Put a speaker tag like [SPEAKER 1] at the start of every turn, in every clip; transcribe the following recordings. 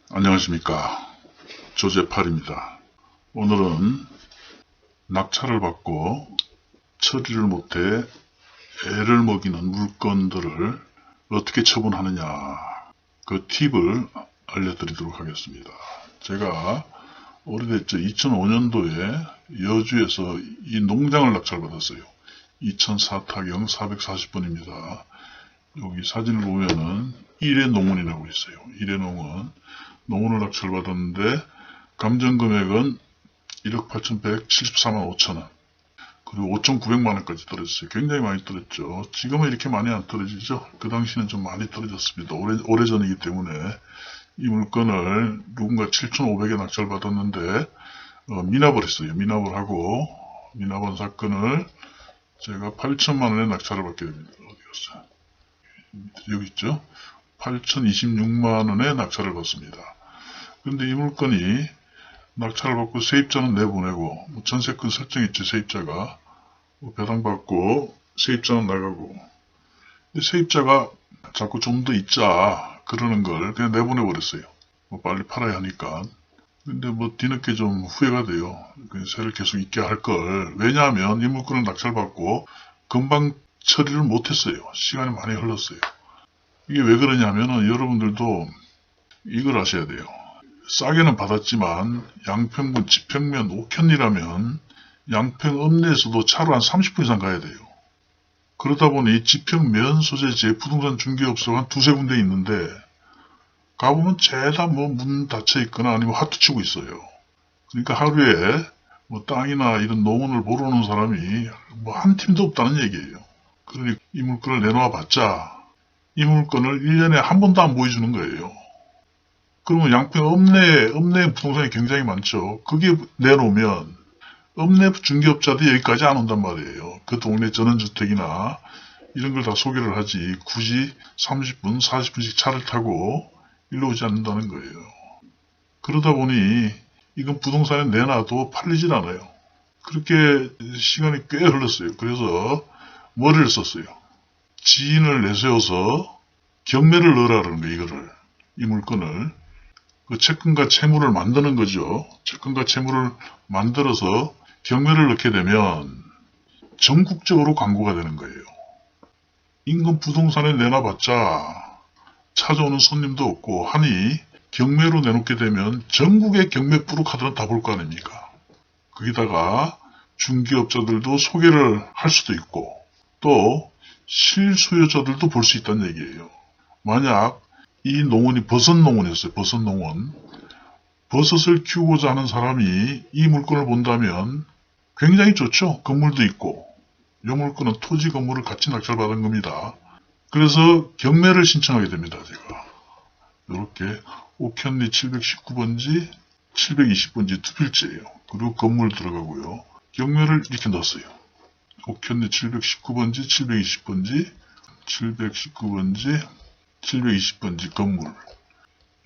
[SPEAKER 1] 안녕하십니까. 조제팔입니다. 오늘은 낙찰을 받고 처리를 못해 애를 먹이는 물건들을 어떻게 처분하느냐, 그 팁을 알려드리도록 하겠습니다. 제가 오래됐죠. 2005년도에 여주에서 이 농장을 낙찰받았어요. 2004타경 440번입니다. 여기 사진을 보면은 일회농원이라고 있어요. 일회농원. 농원을 낙찰받았는데 감정금액은 1억 8,174만 5천원, 그리고 5,900만원까지 떨어졌어요. 굉장히 많이 떨어졌죠. 지금은 이렇게 많이 안 떨어지죠. 그 당시는 좀 많이 떨어졌습니다. 오래전이기 때문에. 이 물건을 누군가 7,500에 낙찰받았는데 미납을 했어요. 미납을 하고, 미납한 사건을 제가 8천만원에 낙찰을 받게 됩니다. 어디 갔어요? 여기 있죠. 8,026만원에 낙찰을 받습니다. 그런데 이 물건이 낙찰을 받고 세입자는 내보내고, 전세권 설정했죠. 세입자가 배당받고 세입자는 나가고, 세입자가 자꾸 좀 더 있자 그러는 걸 그냥 내보내버렸어요. 빨리 팔아야 하니까. 근데 뒤늦게 좀 후회가 돼요. 세를 계속 있게 할 걸. 왜냐하면 이 물건을 낙찰받고 금방 처리를 못했어요. 시간이 많이 흘렀어요. 이게 왜 그러냐면은 여러분들도 이걸 아셔야 돼요. 싸게는 받았지만 양평군 지평면 옥현리라면 양평 읍내에서도 차로 한 30분 이상 가야 돼요. 그러다 보니 지평면 소재지에 부동산 중개업소가 한 두세 군데 있는데 가보면 죄다 문 닫혀 있거나 아니면 화투 치고 있어요. 그러니까 하루에 땅이나 이런 농원을 보러 오는 사람이 한 팀도 없다는 얘기예요. 그러니 이 물건을 내놓아 봤자 이 물건을 1년에 한 번도 안 보여주는 거예요. 그러면 양평 읍내 부동산이 굉장히 많죠. 그게 내놓으면 읍내 중개업자들이 여기까지 안 온단 말이에요. 그 동네 전원주택이나 이런 걸 다 소개를 하지 굳이 30분, 40분씩 차를 타고 일로 오지 않는다는 거예요. 그러다 보니 이건 부동산에 내놔도 팔리질 않아요. 그렇게 시간이 꽤 흘렀어요. 그래서 머리를 썼어요. 지인을 내세워서 경매를 넣으라는 거예요. 이 물건을. 그 채권과 채무를 만드는 거죠. 채권과 채무를 만들어서 경매를 넣게 되면 전국적으로 광고가 되는 거예요. 인근 부동산에 내놔봤자 찾아오는 손님도 없고 하니 경매로 내놓게 되면 전국의 경매 프로카드는 다 볼 거 아닙니까? 거기다가 중개업자들도 소개를 할 수도 있고 또 실수요자들도 볼 수 있다는 얘기예요. 만약 이 농원이 버섯농원이었어요. 버섯농원. 버섯을 키우고자 하는 사람이 이 물건을 본다면 굉장히 좋죠. 건물도 있고. 이 물건은 토지 건물을 같이 낙찰받은 겁니다. 그래서 경매를 신청하게 됩니다. 제가 이렇게 옥현리 719번지 720번지 두 필지예요. 그리고 건물 들어가고요. 경매를 이렇게 넣었어요. 옥현리 719번지 720번지 719번지 720번지 건물.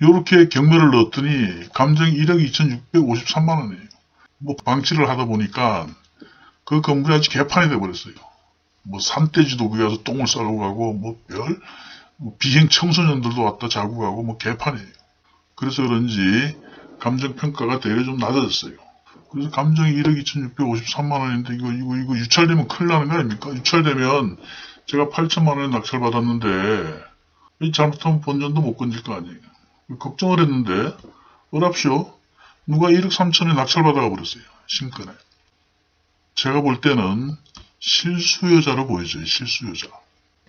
[SPEAKER 1] 요렇게 경매를 넣었더니 감정이 1억 2,653만원이에요. 방치를 하다 보니까 그 건물이 아주 개판이 돼버렸어요. 산돼지도 거기 가서 똥을 싸러 가고 비행 청소년들도 왔다 자고 가고 개판이에요. 그래서 그런지 감정평가가 되게 좀 낮아졌어요. 그래서 감정이 1억 2,653만원인데 이거 유찰되면 큰일 나는 거 아닙니까? 유찰되면 제가 8천만원에 낙찰받았는데 잘못하면 본전도 못 건질 거 아니에요. 걱정을 했는데 어랍쇼 누가 1억 3천에 낙찰받아가 버렸어요. 신건에. 제가 볼 때는 실수요자로 보여져요. 실수요자.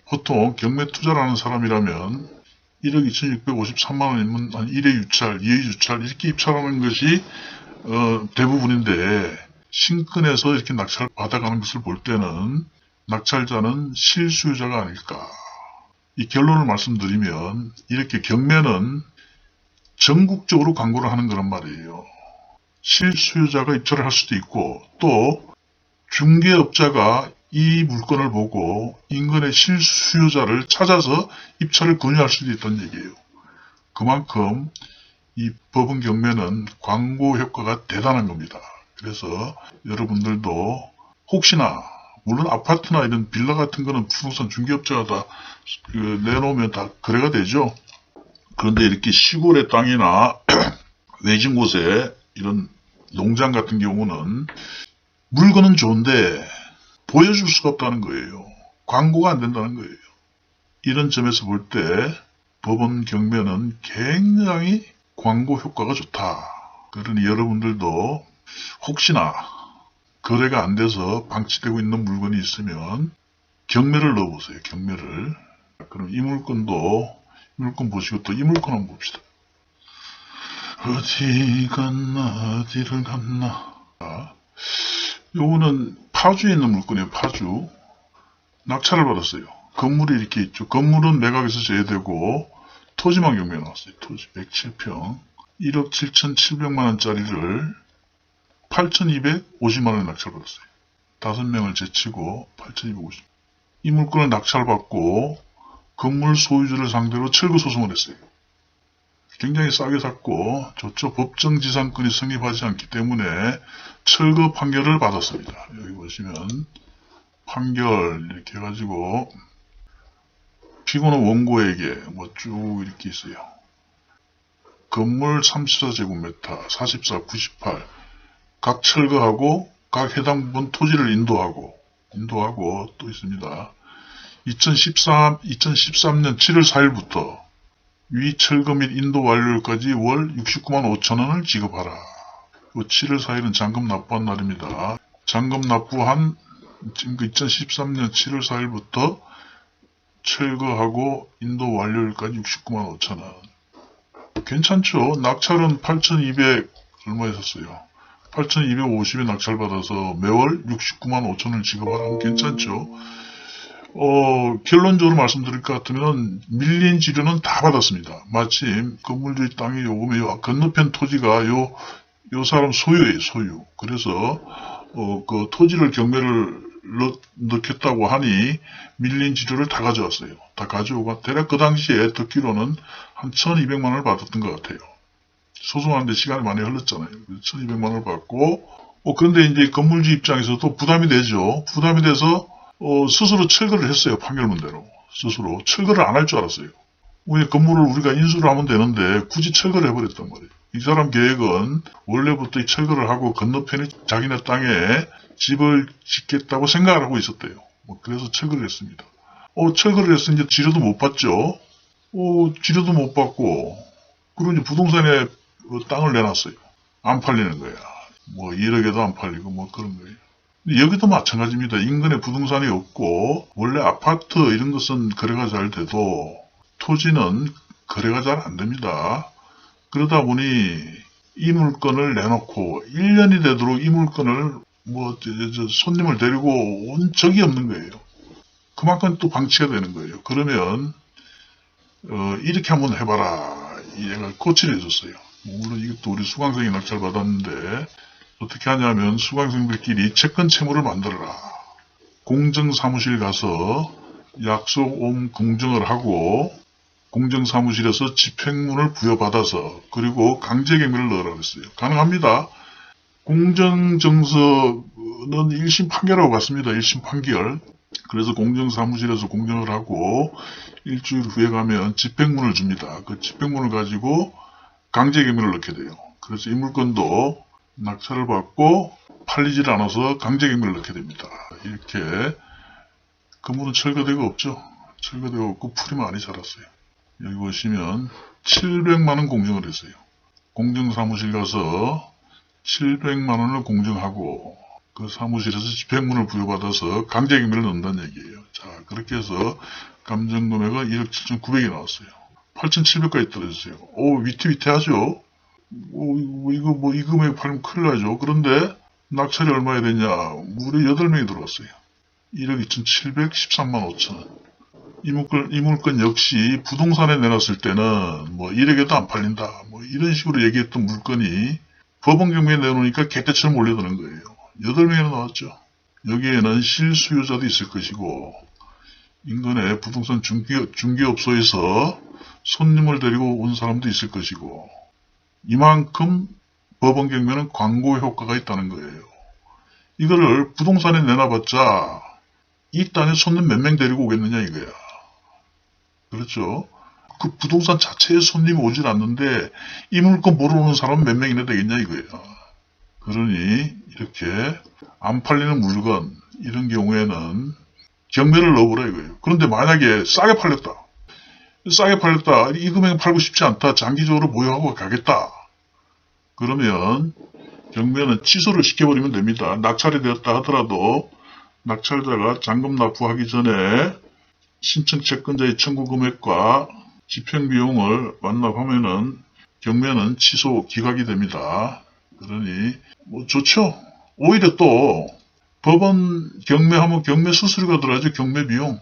[SPEAKER 1] 보통 경매 투자를 하는 사람이라면 1억 2,653만원이면 한 1회 유찰, 2회 유찰 이렇게 입찰하는 것이 대부분인데 신건에서 이렇게 낙찰 받아가는 것을 볼 때는 낙찰자는 실수요자가 아닐까. 이 결론을 말씀드리면 이렇게 경매는 전국적으로 광고를 하는 거란 말이에요. 실수요자가 입찰을 할 수도 있고 또 중개업자가 이 물건을 보고 인근의 실수요자를 찾아서 입찰을 권유할 수도 있다는 얘기예요. 그만큼 이 법원 경매는 광고 효과가 대단한 겁니다. 그래서 여러분들도 혹시나 물론 아파트나 이런 빌라 같은 거는 부동산 중개업자가 다 내놓으면 다 거래가 되죠. 그런데 이렇게 시골의 땅이나 외진 곳에 이런 농장 같은 경우는 물건은 좋은데 보여줄 수가 없다는 거예요. 광고가 안 된다는 거예요. 이런 점에서 볼 때 법원 경매는 굉장히 광고 효과가 좋다. 그러니 여러분들도 혹시나 거래가 안 돼서 방치되고 있는 물건이 있으면 경매를 넣어보세요. 경매를. 그럼 이 물건 보시고 또 이 물건 한번 봅시다. 어디 갔나 어디를 갔나. 요거는 파주에 있는 물건이에요. 파주. 낙찰을 받았어요. 건물이 이렇게 있죠. 건물은 매각에서 제외되고 토지만 경매에 나왔어요. 토지 107평 1억 7,700만원짜리를 8,250만원에 낙찰받았어요. 5명을 제치고 8,250. 이 물건을 낙찰받고 건물 소유주를 상대로 철거 소송을 했어요. 굉장히 싸게 샀고 좋죠. 법정지상권이 성립하지 않기 때문에 철거 판결을 받았습니다. 여기 보시면 판결 이렇게 해가지고 피고는 원고에게 뭐 쭉 이렇게 있어요. 건물 34제곱미터 44, 98 각 철거하고 각 해당 부분 토지를 인도하고 또 있습니다. 2013년 7월 4일부터 위 철거 및 인도 완료일까지 월 69만 5천원을 지급하라. 7월 4일은 잔금 납부한 날입니다. 잔금 납부한 지금 2013년 7월 4일부터 철거하고 인도 완료일까지 69만 5천원. 괜찮죠? 낙찰은 8,200 얼마 했었어요. 8,250에 낙찰받아서 매월 69만 5천원을 지급하라면 괜찮죠? 결론적으로 말씀드릴 것 같으면 밀린 지료는 다 받았습니다. 마침 건물주의 땅이 요금에 건너편 토지가 요 사람 소유예요. 소유. 그래서 그 토지를 경매를 넣겠다고 하니 밀린 지료를 다 가져왔어요. 다 가져오고 대략 그 당시에 듣기로는 한 1,200만원을 받았던 것 같아요. 소송하는데 시간이 많이 흘렀잖아요. 1,200만원을 받고 그런데 이제 건물주 입장에서도 부담이 되죠. 부담이 돼서 스스로 철거를 했어요. 판결문대로. 스스로. 철거를 안 할 줄 알았어요. 왜 건물을 우리가 인수를 하면 되는데 굳이 철거를 해버렸단 말이에요. 이 사람 계획은 원래부터 이 철거를 하고 건너편에 자기네 땅에 집을 짓겠다고 생각을 하고 있었대요. 그래서 철거를 했습니다. 철거를 해서 이제 지료도 못 받죠. 지료도 못 받고 그리고 이제 부동산에 땅을 내놨어요. 안 팔리는 거야. 1억에도 안 팔리고 그런 거예요. 여기도 마찬가지입니다. 인근에 부동산이 없고 원래 아파트 이런 것은 거래가 잘 돼도 토지는 거래가 잘 안 됩니다. 그러다 보니 이 물건을 내놓고 1년이 되도록 이 물건을 손님을 데리고 온 적이 없는 거예요. 그만큼 또 방치가 되는 거예요. 그러면 이렇게 한번 해봐라. 얘가 코치를 해줬어요. 물론 이것도 우리 수강생이 낙찰 받았는데 어떻게 하냐면 수강생들끼리 채권 채무를 만들어라. 공정사무실 가서 약속ኦም 공정을 하고 공정사무실에서 집행문을 부여받아서 그리고 강제경매를 넣으라고 했어요. 가능합니다. 공정정서는 1심 판결하고 같습니다. 1심 판결. 그래서 공정사무실에서 공정을 하고 일주일 후에 가면 집행문을 줍니다. 그 집행문을 가지고 강제경매를 넣게 돼요. 그래서 이 물건도 낙찰을 받고 팔리질 않아서 강제경매를 넣게 됩니다. 이렇게 건물은 철거되고 없죠. 철거되고 없고 풀이 많이 자랐어요. 여기 보시면 700만원 공정을 했어요. 공정사무실 가서 700만원을 공정하고 그 사무실에서 집행문을 부여받아서 강제경매를 넣는다는 얘기예요. 자, 그렇게 해서 감정금액은 1억 7,900이 나왔어요. 8,700까지 떨어졌어요. 위태위태하죠? 이 금액 팔면 큰일 나죠. 그런데 낙찰이 얼마나 됐냐? 무려 8명이 들어왔어요. 1억 2,713만 5천원. 이 물건 역시 부동산에 내놨을 때는 1억에도 안 팔린다. 이런 식으로 얘기했던 물건이 법원 경매에 내놓으니까 개떼처럼 몰려드는 거예요. 8명이나 나왔죠. 여기에는 실수요자도 있을 것이고 인근에 부동산 중개업소에서 손님을 데리고 온 사람도 있을 것이고 이만큼 법원 경매는 광고 효과가 있다는 거예요. 이거를 부동산에 내놔봤자 이 땅에 손님 몇 명 데리고 오겠느냐 이거야. 그렇죠. 그 부동산 자체에 손님이 오질 않는데 이 물건 보러 오는 사람은 몇 명이나 되겠냐 이거예요. 그러니 이렇게 안 팔리는 물건 이런 경우에는 경매를 넣어보라 이거예요. 그런데 만약에 싸게 팔렸다. 이 금액에 팔고 싶지 않다. 장기적으로 보유하고 가겠다. 그러면 경매는 취소를 시켜버리면 됩니다. 낙찰이 되었다 하더라도 낙찰자가 잔금 납부하기 전에 신청 채권자의 청구 금액과 집행비용을 완납하면은 경매는 취소 기각이 됩니다. 그러니 뭐 좋죠. 오히려 또 법원 경매하면 경매 수수료가 들어가죠. 경매 비용.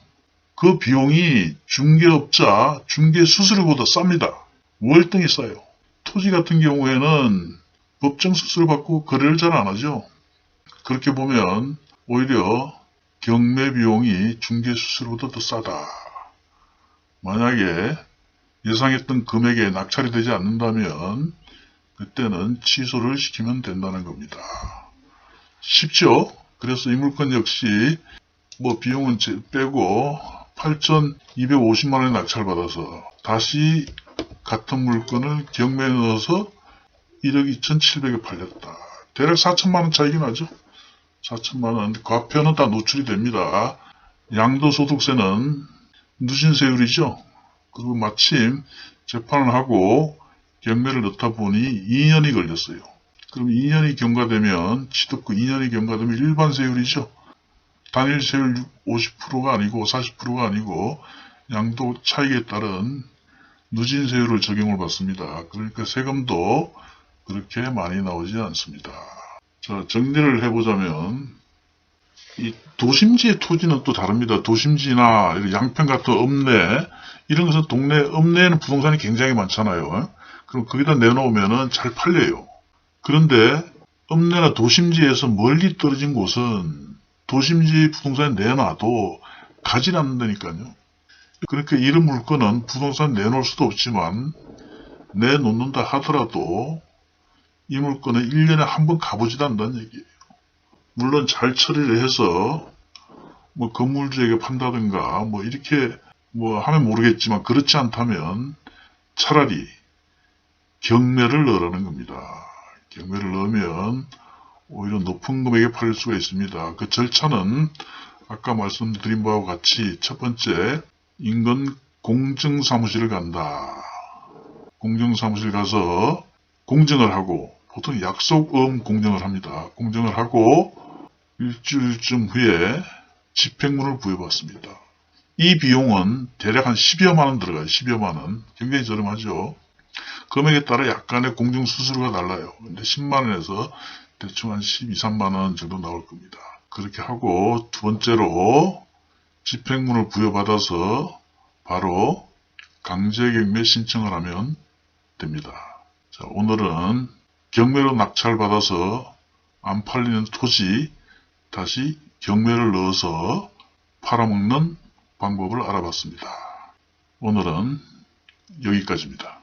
[SPEAKER 1] 그 비용이 중개업자 중개 수수료보다 쌉니다. 월등히 싸요. 토지 같은 경우에는 법정 수수료 받고 거래를 잘 안 하죠. 그렇게 보면 오히려 경매 비용이 중개 수수료보다 더 싸다. 만약에 예상했던 금액에 낙찰이 되지 않는다면 그때는 취소를 시키면 된다는 겁니다. 쉽죠? 그래서 이 물건 역시 뭐 비용은 빼고 8,250만원에 낙찰받아서 다시 같은 물건을 경매에 넣어서 1억 2,700에 팔렸다. 대략 4천만원 차이긴 하죠. 4천만원. 과표는 다 노출이 됩니다. 양도소득세는 누진세율이죠. 그리고 마침 재판을 하고 경매를 넣다 보니 2년이 걸렸어요. 그럼 2년이 경과되면 취득후 2년이 경과되면 일반세율이죠. 단일세율 50%가 아니고 40%가 아니고 양도 차익에 따른 누진세율을 적용을 받습니다. 그러니까 세금도 그렇게 많이 나오지 않습니다. 자, 정리를 해보자면 이 도심지의 토지는 또 다릅니다. 도심지나 양평 같은 읍내 이런 것은 동네 읍내에는 부동산이 굉장히 많잖아요. 그럼 거기다 내놓으면 잘 팔려요. 그런데 읍내나 도심지에서 멀리 떨어진 곳은 도심지 부동산에 내놔도 가지 않는다니까요. 그러니까 이런 물건은 부동산 내놓을 수도 없지만 내놓는다 하더라도 이 물건은 1년에 한 번 가보지도 않는다는 얘기예요. 물론 잘 처리를 해서 뭐 건물주에게 판다든가 뭐 이렇게 뭐 하면 모르겠지만 그렇지 않다면 차라리 경매를 넣으라는 겁니다. 경매를 넣으면 오히려 높은 금액에 팔릴 수가 있습니다. 그 절차는 아까 말씀드린 바와 같이 첫 번째 인근 공정사무실을 간다. 공정사무실 가서 공정을 하고 보통 약속음 공정을 합니다. 공정을 하고 일주일쯤 후에 집행문을 부여받습니다. 이 비용은 대략 한 10여만원 들어가요. 10여만원. 굉장히 저렴하죠. 금액에 따라 약간의 공정수수료가 달라요. 근데 10만원에서 대충 한 12, 3만원 정도 나올 겁니다. 그렇게 하고 두 번째로 집행문을 부여받아서 바로 강제경매 신청을 하면 됩니다. 자, 오늘은 경매로 낙찰받아서 안 팔리는 토지 다시 경매를 넣어서 팔아먹는 방법을 알아봤습니다. 오늘은 여기까지입니다.